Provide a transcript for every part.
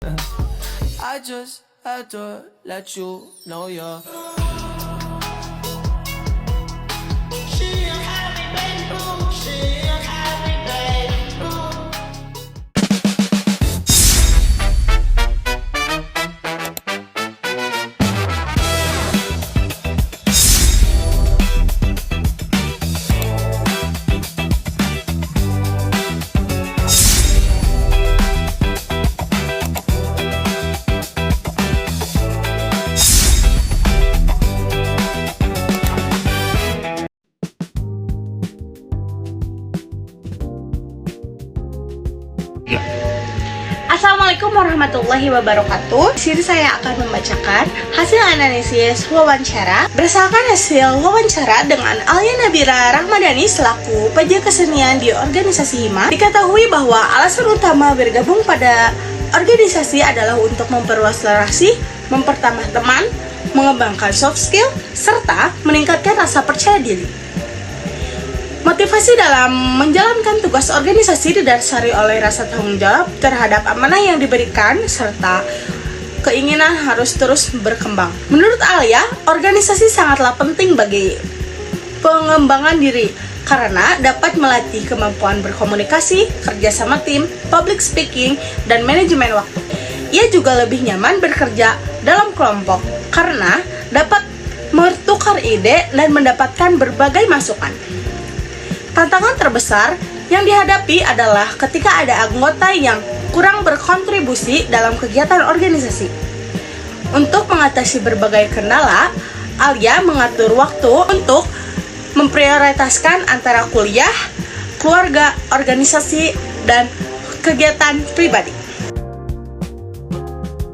I just had to let you know you're. She a happy baby boo. She a happy baby boo. Assalamualaikum warahmatullahi wabarakatuh. Di sini saya akan membacakan hasil analisis wawancara berdasarkan hasil wawancara dengan Alia Nabila Rahmadani selaku PJ Kesenian di organisasi HIMA. Diketahui bahwa alasan utama bergabung pada organisasi adalah untuk memperluas relasi, mempertambah teman, mengembangkan soft skill, serta meningkatkan rasa percaya diri. Motivasi dalam menjalankan tugas organisasi didasari oleh rasa tanggung jawab terhadap amanah yang diberikan serta keinginan harus terus berkembang. Menurut Alia, organisasi sangatlah penting bagi pengembangan diri karena dapat melatih kemampuan berkomunikasi, kerja sama tim, public speaking, dan manajemen waktu. Ia juga lebih nyaman bekerja dalam kelompok karena dapat bertukar ide dan mendapatkan berbagai masukan. Tantangan terbesar yang dihadapi adalah ketika ada anggota yang kurang berkontribusi dalam kegiatan organisasi. Untuk mengatasi berbagai kendala, Alia mengatur waktu untuk memprioritaskan antara kuliah, keluarga, organisasi, dan kegiatan pribadi.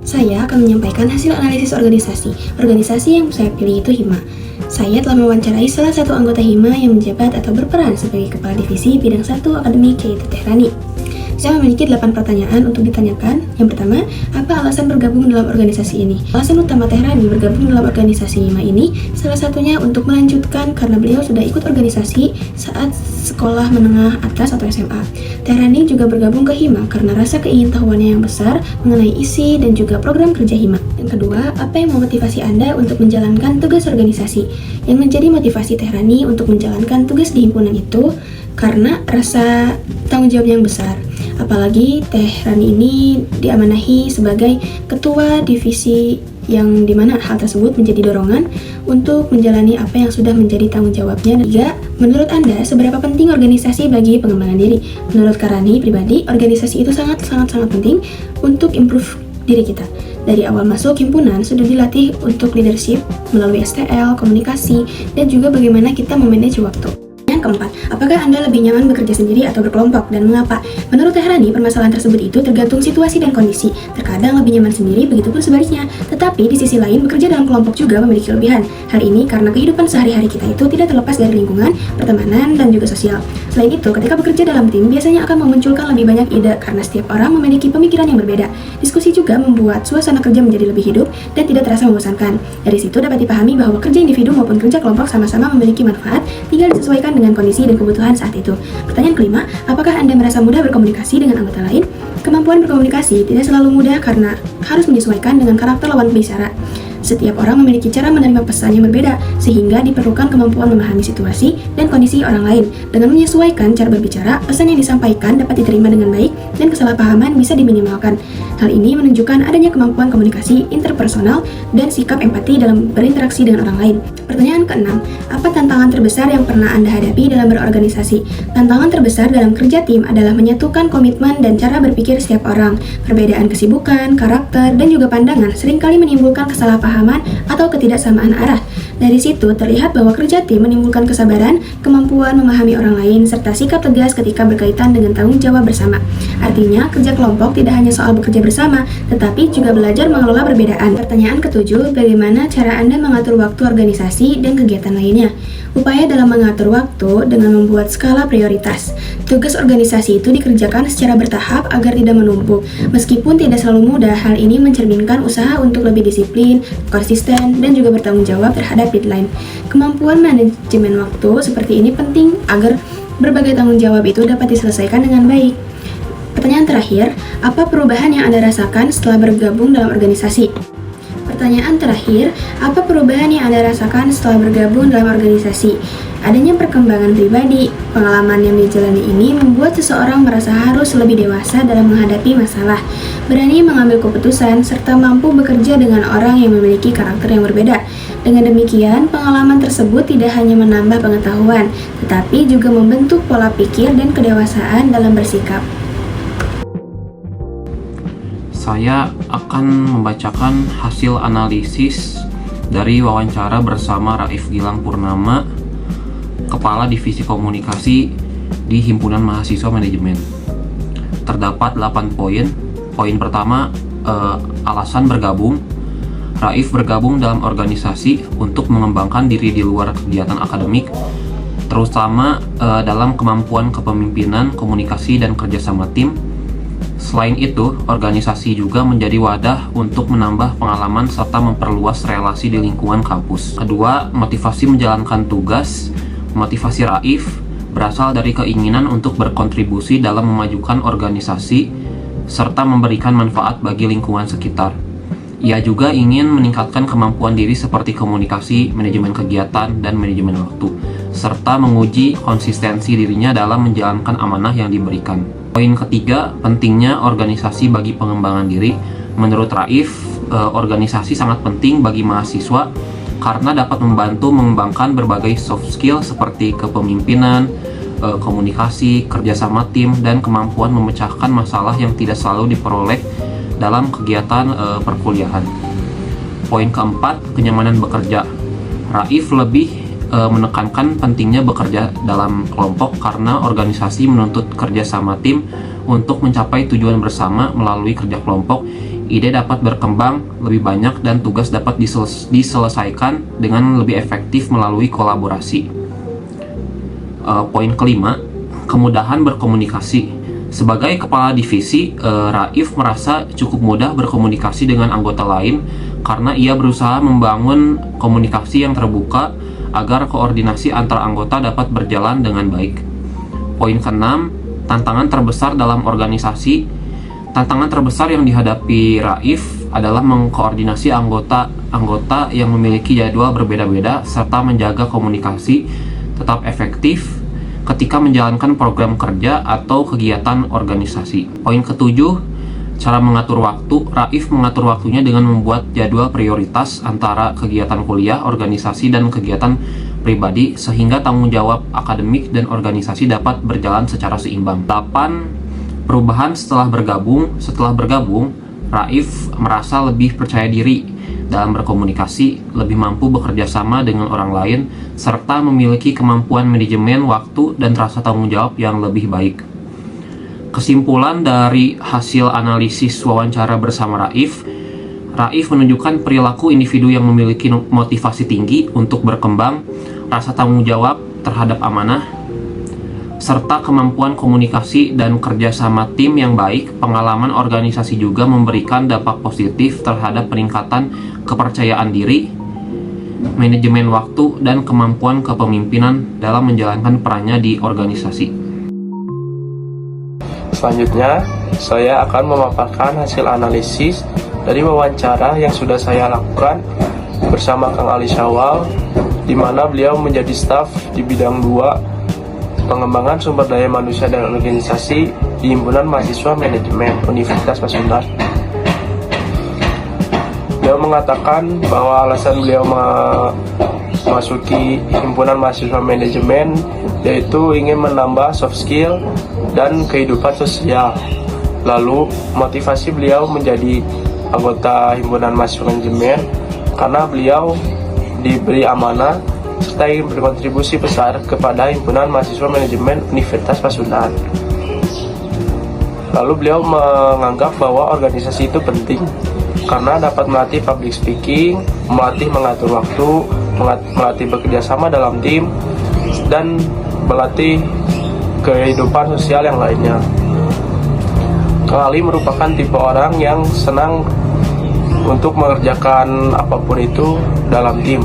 Saya akan menyampaikan hasil analisis organisasi. Organisasi yang saya pilih itu HIMA. Saya telah mewawancarai salah satu anggota HIMA yang menjabat atau berperan sebagai Kepala Divisi Bidang 1 Akademik yaitu Tehrani. Saya memiliki 8 pertanyaan untuk ditanyakan. Yang pertama, apa alasan bergabung dalam organisasi ini? Alasan utama Tehrani bergabung dalam organisasi HIMA ini salah satunya untuk melanjutkan karena beliau sudah ikut organisasi saat sekolah menengah atas atau SMA. Tehrani juga bergabung ke HIMA karena rasa keingintahuannya yang besar mengenai isi dan juga program kerja HIMA. Yang kedua, apa yang memotivasi Anda untuk menjalankan tugas organisasi? Yang menjadi motivasi Tehrani untuk menjalankan tugas di himpunan itu karena rasa tanggung jawab yang besar. Apalagi Tehrani ini diamanahi sebagai ketua divisi yang dimana hal tersebut menjadi dorongan untuk menjalani apa yang sudah menjadi tanggung jawabnya. Tiga, menurut Anda seberapa penting organisasi bagi pengembangan diri? Menurut Karani pribadi, organisasi itu sangat penting untuk improve diri kita. Dari awal masuk himpunan sudah dilatih untuk leadership melalui STL, komunikasi, dan juga bagaimana kita memanage waktu. Yang keempat, apakah Anda lebih nyaman bekerja sendiri atau berkelompok dan mengapa? Menurut Tehrani, permasalahan tersebut itu tergantung situasi dan kondisi. Terkadang lebih nyaman sendiri, begitupun sebaliknya. Tetapi di sisi lain, bekerja dalam kelompok juga memiliki kelebihan. Hal ini karena kehidupan sehari-hari kita itu tidak terlepas dari lingkungan, pertemanan, dan juga sosial. Selain itu, ketika bekerja dalam tim, biasanya akan memunculkan lebih banyak ide karena setiap orang memiliki pemikiran yang berbeda. Diskusi juga membuat suasana kerja menjadi lebih hidup dan tidak terasa membosankan. Dari situ dapat dipahami bahwa kerja individu maupun kerja kelompok sama-sama memiliki manfaat, tinggal disesuaikan dengan kondisi dan kebutuhan saat itu. Pertanyaan kelima, apakah Anda merasa mudah berkomunikasi dengan anggota lain? Kemampuan berkomunikasi tidak selalu mudah karena harus menyesuaikan dengan karakter lawan bicara. Setiap orang memiliki cara menerima pesan yang berbeda, sehingga diperlukan kemampuan memahami situasi dan kondisi orang lain. Dengan menyesuaikan cara berbicara, pesan yang disampaikan dapat diterima dengan baik dan kesalahpahaman bisa diminimalkan. Hal ini menunjukkan adanya kemampuan komunikasi interpersonal dan sikap empati dalam berinteraksi dengan orang lain. Pertanyaan keenam, apa tantangan terbesar yang pernah Anda hadapi dalam berorganisasi? Tantangan terbesar dalam kerja tim adalah menyatukan komitmen dan cara berpikir setiap orang. Perbedaan kesibukan, karakter, dan juga pandangan seringkali menimbulkan kesalahpahaman atau ketidaksamaan arah. Dari situ terlihat bahwa kerja tim menimbulkan kesabaran, kemampuan memahami orang lain, serta sikap tegas ketika berkaitan dengan tanggung jawab bersama. Artinya, kerja kelompok tidak hanya soal bekerja bersama, tetapi juga belajar mengelola perbedaan. Pertanyaan ketujuh, bagaimana cara Anda mengatur waktu organisasi dan kegiatan lainnya? Upaya dalam mengatur waktu dengan membuat skala prioritas. Tugas organisasi itu dikerjakan secara bertahap agar tidak menumpuk. Meskipun tidak selalu mudah, hal ini mencerminkan usaha untuk lebih disiplin, konsisten, dan juga bertanggung jawab terhadap deadline. Kemampuan manajemen waktu seperti ini penting agar berbagai tanggung jawab itu dapat diselesaikan dengan baik. Pertanyaan terakhir, apa perubahan yang Anda rasakan setelah bergabung dalam organisasi? Pertanyaan terakhir, apa perubahan yang Anda rasakan setelah bergabung dalam organisasi? Adanya perkembangan pribadi, pengalaman yang dijalani ini membuat seseorang merasa harus lebih dewasa dalam menghadapi masalah, berani mengambil keputusan, serta mampu bekerja dengan orang yang memiliki karakter yang berbeda. Dengan demikian, pengalaman tersebut tidak hanya menambah pengetahuan, tetapi juga membentuk pola pikir dan kedewasaan dalam bersikap. Saya akan membacakan hasil analisis dari wawancara bersama Raif Gilang Purnama, Kepala Divisi Komunikasi di Himpunan Mahasiswa Manajemen. Terdapat 8 poin. Poin pertama, alasan bergabung. Raif bergabung dalam organisasi untuk mengembangkan diri di luar kegiatan akademik, terutama dalam kemampuan kepemimpinan, komunikasi, dan kerjasama tim. Selain itu, organisasi juga menjadi wadah untuk menambah pengalaman serta memperluas relasi di lingkungan kampus. Kedua, motivasi menjalankan tugas. Motivasi Raif berasal dari keinginan untuk berkontribusi dalam memajukan organisasi serta memberikan manfaat bagi lingkungan sekitar. Ia juga ingin meningkatkan kemampuan diri seperti komunikasi, manajemen kegiatan, dan manajemen waktu, serta menguji konsistensi dirinya dalam menjalankan amanah yang diberikan. Poin ketiga, pentingnya organisasi bagi pengembangan diri. Menurut Raif, organisasi sangat penting bagi mahasiswa karena dapat membantu mengembangkan berbagai soft skill seperti kepemimpinan, komunikasi, kerjasama tim, dan kemampuan memecahkan masalah yang tidak selalu diperoleh dalam kegiatan perkuliahan. Poin keempat, kenyamanan bekerja. Raif lebih menekankan pentingnya bekerja dalam kelompok karena organisasi menuntut kerja sama tim untuk mencapai tujuan bersama. Melalui kerja kelompok, ide dapat berkembang lebih banyak dan tugas dapat diselesaikan dengan lebih efektif melalui kolaborasi. Poin kelima, kemudahan berkomunikasi. Sebagai kepala divisi, Raif merasa cukup mudah berkomunikasi dengan anggota lain karena ia berusaha membangun komunikasi yang terbuka agar koordinasi antar anggota dapat berjalan dengan baik. Poin keenam, tantangan terbesar dalam organisasi. Tantangan terbesar yang dihadapi Raif adalah mengkoordinasi anggota yang memiliki jadwal berbeda-beda serta menjaga komunikasi tetap efektif ketika menjalankan program kerja atau kegiatan organisasi. Poin ketujuh, cara mengatur waktu. Raif mengatur waktunya dengan membuat jadwal prioritas antara kegiatan kuliah, organisasi, dan kegiatan pribadi sehingga tanggung jawab akademik dan organisasi dapat berjalan secara seimbang. 8. Perubahan setelah bergabung. Setelah bergabung, Raif merasa lebih percaya diri dalam berkomunikasi, lebih mampu bekerja sama dengan orang lain, serta memiliki kemampuan manajemen waktu dan rasa tanggung jawab yang lebih baik. Kesimpulan dari hasil analisis wawancara bersama Raif menunjukkan perilaku individu yang memiliki motivasi tinggi untuk berkembang, rasa tanggung jawab terhadap amanah, serta kemampuan komunikasi dan kerjasama tim yang baik. Pengalaman organisasi juga memberikan dampak positif terhadap peningkatan kepercayaan diri, manajemen waktu, dan kemampuan kepemimpinan dalam menjalankan perannya di organisasi. Selanjutnya, saya akan memaparkan hasil analisis dari wawancara yang sudah saya lakukan bersama Kang Ali Syawal, di mana beliau menjadi staf di bidang 2 pengembangan sumber daya manusia dan organisasi di Himpunan Mahasiswa Manajemen Universitas Pasundan. Beliau mengatakan bahwa alasan beliau memasuki Himpunan Mahasiswa Manajemen yaitu ingin menambah soft skill dan kehidupan sosial. Lalu motivasi beliau menjadi anggota Himpunan Mahasiswa Manajemen karena beliau diberi amanah serta ingin berkontribusi besar kepada Himpunan Mahasiswa Manajemen Universitas Pasundan. Lalu beliau menganggap bahwa organisasi itu penting karena dapat melatih public speaking, melatih mengatur waktu, melatih bekerja sama dalam tim, dan melatih kehidupan sosial yang lainnya. Kang Ali merupakan tipe orang yang senang untuk mengerjakan apapun itu dalam tim,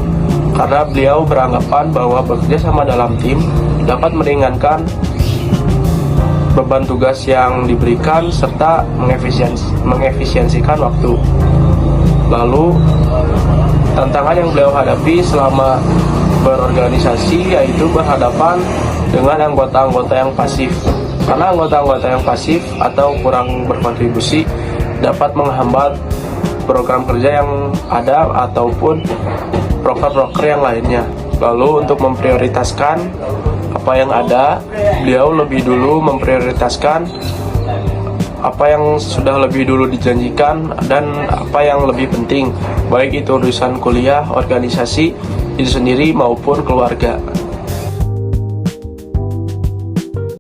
karena beliau beranggapan bahwa bekerja sama dalam tim dapat meringankan beban tugas yang diberikan serta mengefisiensikan waktu. Lalu tantangan yang beliau hadapi selama berorganisasi yaitu berhadapan dengan anggota-anggota yang pasif. Karena anggota-anggota yang pasif atau kurang berkontribusi dapat menghambat program kerja yang ada ataupun proker-proker yang lainnya. Lalu untuk memprioritaskan apa yang ada, beliau lebih dulu memprioritaskan apa yang sudah lebih dulu dijanjikan dan apa yang lebih penting, baik itu urusan kuliah, organisasi itu sendiri maupun keluarga.